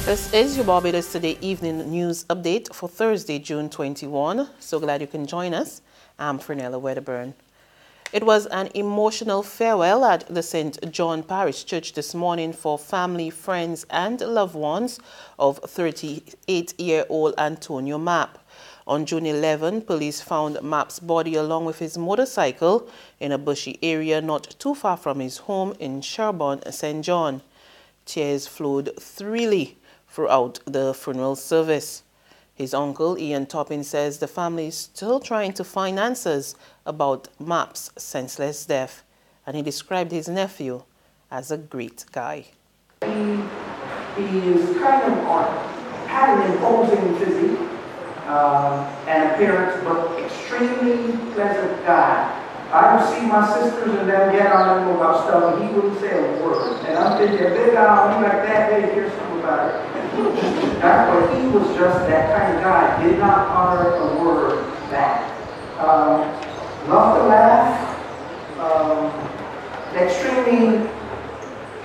This is your Barbados Today evening news update for Thursday, June 21. So glad you can join us. I'm Fernella Wedderburn. It was an emotional farewell at the St. John Parish Church this morning for family, friends and loved ones of 38-year-old Antonio Mapp. On June 11, police found Mapp's body along with his motorcycle in a bushy area not too far from his home in Sherborne, St. John. Tears flowed freely throughout the funeral service. His uncle, Ian Toppin, says the family is still trying to find answers about Mapp's senseless death, and he described his nephew as a great guy. He is kind of had an imposing physique and appearance, but extremely pleasant guy. I would see my sisters and them get on him about stuff, and he wouldn't say a word. And I'm thinking, big guy, he like that, they hear something about it. But he was just that kind of guy, did not utter a word back. Loved to laugh, extremely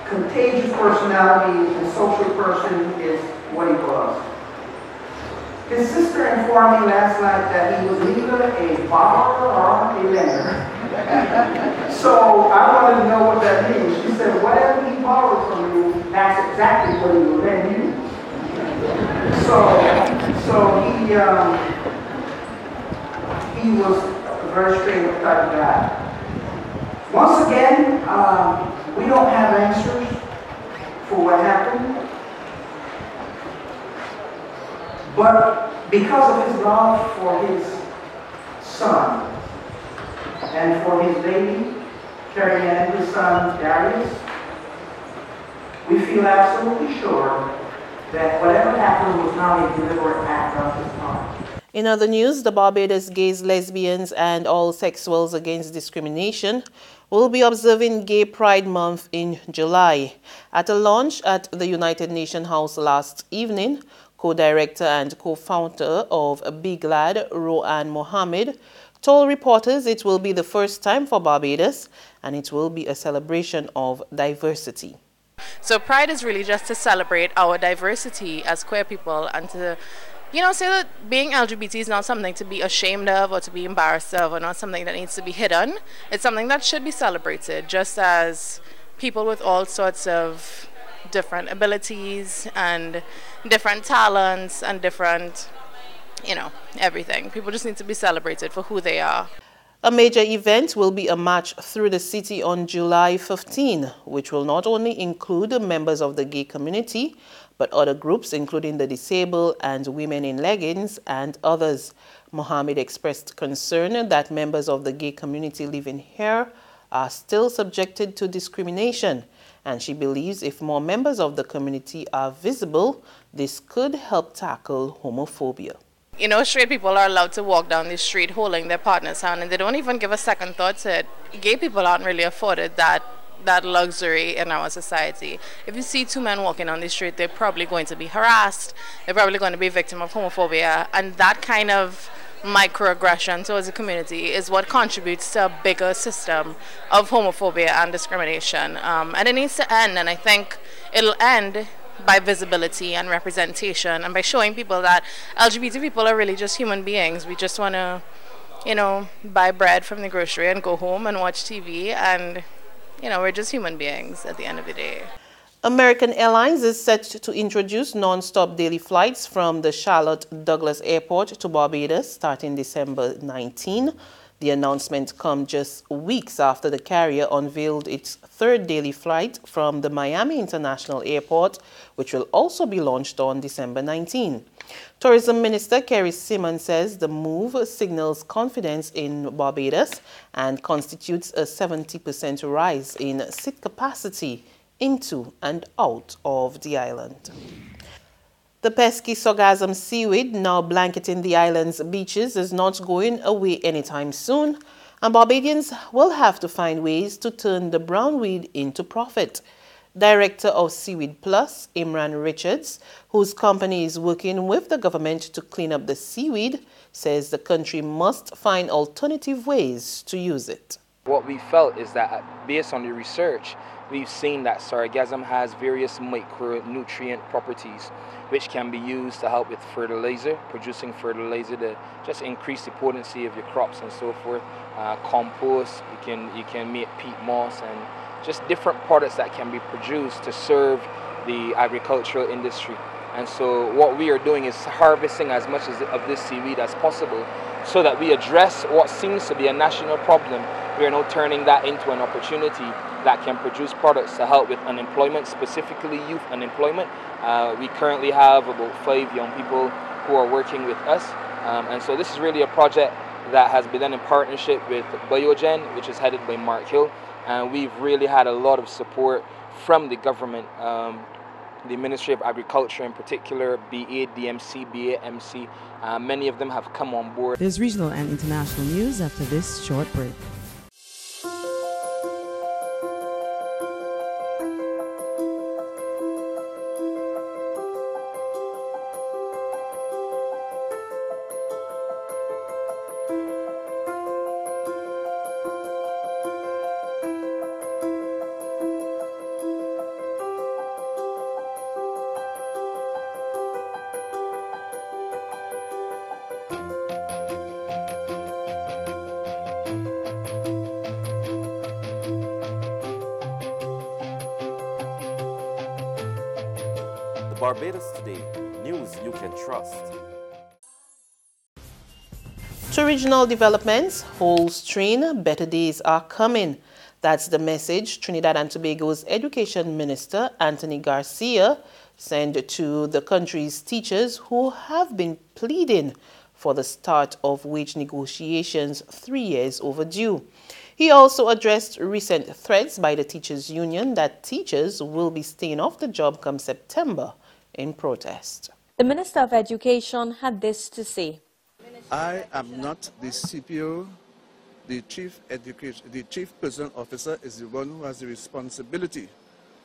contagious personality and social person is what he was. His sister informed me last night that he was neither a borrower or a lender. So I wanted to know what that means. She said, whatever he borrowed from you, that's exactly what he will lend you. So he was a very straight up type of guy. Once again, we don't have answers for what happened. But because of his love for his son and for his lady, Carrie Ann, his son, Darius, we feel absolutely sure that whatever happened was not a deliberate act on his part. In other news, the Barbados Gays, Lesbians and All Sexuals Against Discrimination will be observing Gay Pride Month in July. At a launch at the United Nations House last evening, co-director and co-founder of Big Lad, Rohan Mohammed, told reporters it will be the first time for Barbados and it will be a celebration of diversity. So Pride is really just to celebrate our diversity as queer people and to, say that being LGBT is not something to be ashamed of or to be embarrassed of or not something that needs to be hidden. It's something that should be celebrated, just as people with all sorts of different abilities and different talents and different, everything. People just need to be celebrated for who they are. A major event will be a march through the city on July 15, which will not only include members of the gay community, but other groups including the disabled and women in leggings and others. Mohammed expressed concern that members of the gay community living here are still subjected to discrimination, and she believes if more members of the community are visible, this could help tackle homophobia. Straight people are allowed to walk down the street holding their partner's hand, and they don't even give a second thought to it. Gay people aren't really afforded that luxury in our society. If you see two men walking on the street, they're probably going to be harassed. They're probably going to be a victim of homophobia, and that kind of microaggression towards the community is what contributes to a bigger system of homophobia and discrimination. And it needs to end, and I think it'll end by visibility and representation and by showing people that LGBT people are really just human beings. We just want to, buy bread from the grocery and go home and watch TV, and, we're just human beings at the end of the day. American Airlines is set to introduce non-stop daily flights from the Charlotte Douglas Airport to Barbados starting December 19. The announcement comes just weeks after the carrier unveiled its third daily flight from the Miami International Airport, which will also be launched on December 19. Tourism Minister Kerry Simmons says the move signals confidence in Barbados and constitutes a 70% rise in seat capacity into and out of the island. The pesky Sargassum seaweed now blanketing the island's beaches is not going away anytime soon, and Barbadians will have to find ways to turn the brown weed into profit. Director of Seaweed Plus, Imran Richards, whose company is working with the government to clean up the seaweed, says the country must find alternative ways to use it. What we felt is that based on the research, we've seen that sargassum has various micronutrient properties which can be used to help with fertilizer, producing fertilizer to just increase the potency of your crops and so forth. Compost, you can make peat moss, and just different products that can be produced to serve the agricultural industry. And so what we are doing is harvesting as much of this seaweed as possible so that we address what seems to be a national problem. We are now turning that into an opportunity that can produce products to help with unemployment, specifically youth unemployment. We currently have about 5 young people who are working with us. And so this is really a project that has been done in partnership with Biogen, which is headed by Mark Hill. And we've really had a lot of support from the government. The Ministry of Agriculture in particular, BA, DMC, BAMC, many of them have come on board. There's regional and international news after this short break. Barbados Today, news you can trust. To regional developments, whole strain, better days are coming. That's the message Trinidad and Tobago's Education Minister, Anthony Garcia, sent to the country's teachers who have been pleading for the start of wage negotiations 3 years overdue. He also addressed recent threats by the teachers' union that teachers will be staying off the job come September in protest. The Minister of Education had this to say. I am not the CPO. The chief personnel officer is the one who has the responsibility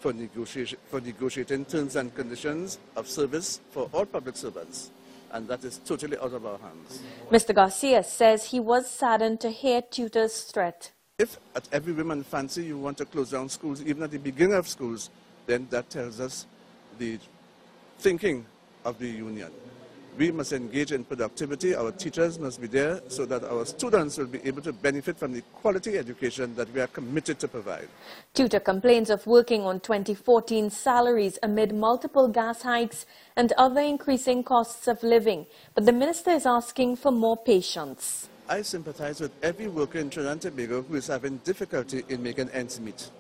for negotiating terms and conditions of service for all public servants, and that is totally out of our hands. Mr. Garcia says he was saddened to hear tutors' threat. If at every woman fancy you want to close down schools, even at the beginning of schools, then that tells us the thinking of the union. We must engage in productivity. Our teachers must be there so that our students will be able to benefit from the quality education that we are committed to provide. Tutor complains of working on 2014 salaries amid multiple gas hikes and other increasing costs of living. But the minister is asking for more patience. I sympathize with every worker in Trinidad and Tobago who is having difficulty in making ends meet.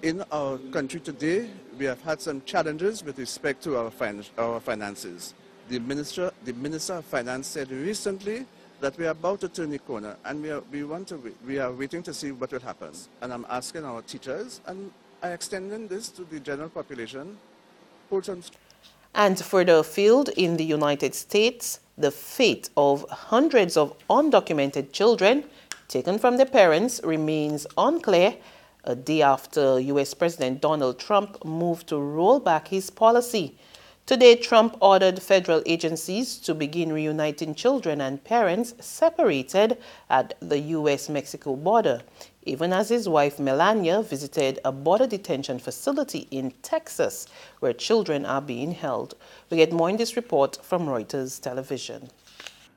In our country today, we have had some challenges with respect to our finances. The Minister of Finance said recently that we are about to turn the corner, and we are waiting to see what will happen. And I'm asking our teachers, and I extending this to the general population, hold some. And further afield in the United States, the fate of hundreds of undocumented children taken from their parents remains unclear a day after U.S. President Donald Trump moved to roll back his policy. Today, Trump ordered federal agencies to begin reuniting children and parents separated at the U.S.-Mexico border, even as his wife Melania visited a border detention facility in Texas where children are being held. We get more in this report from Reuters Television.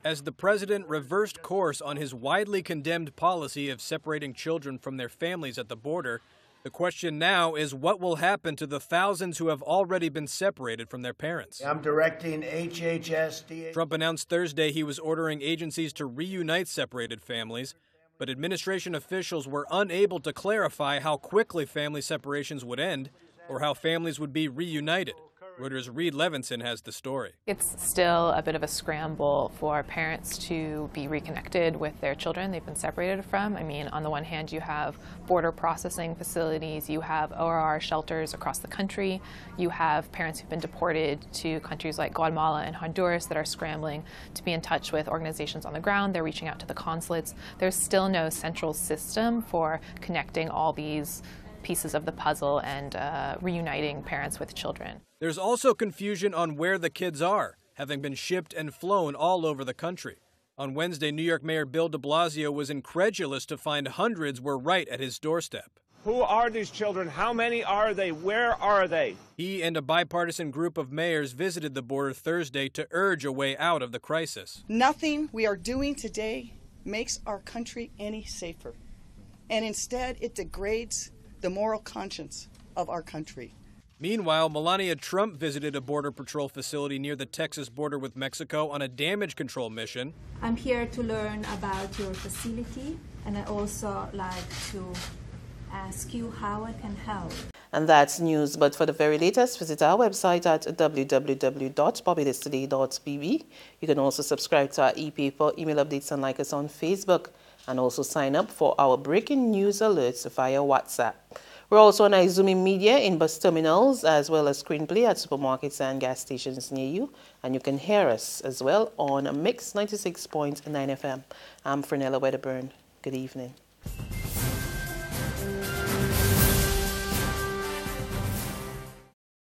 As the president reversed course on his widely condemned policy of separating children from their families at the border, the question now is what will happen to the thousands who have already been separated from their parents. I'm directing HHS. Trump announced Thursday he was ordering agencies to reunite separated families, but administration officials were unable to clarify how quickly family separations would end or how families would be reunited. Reuters' Reed Levinson has the story. It's still a bit of a scramble for parents to be reconnected with their children they've been separated from. I mean, on the one hand, you have border processing facilities, you have ORR shelters across the country, you have parents who've been deported to countries like Guatemala and Honduras that are scrambling to be in touch with organizations on the ground. They're reaching out to the consulates. There's still no central system for connecting all these pieces of the puzzle and reuniting parents with children. There's also confusion on where the kids are, having been shipped and flown all over the country. On Wednesday, New York Mayor Bill de Blasio was incredulous to find hundreds were right at his doorstep. Who are these children? How many are they? Where are they? He and a bipartisan group of mayors visited the border Thursday to urge a way out of the crisis. Nothing we are doing today makes our country any safer, and instead it degrades the moral conscience of our country. Meanwhile, Melania Trump visited a Border Patrol facility near the Texas border with Mexico on a damage control mission. I'm here to learn about your facility, and I also like to ask you how I can help. And that's news, but for the very latest, visit our website at www.barbadostoday.bb. You can also subscribe to our e-paper, email updates, and like us on Facebook, and also sign up for our breaking news alerts via WhatsApp. We're also on Izumi Media in bus terminals, as well as screenplay at supermarkets and gas stations near you. And you can hear us as well on Mix 96.9 FM. I'm Fernella Wedderburn. Good evening.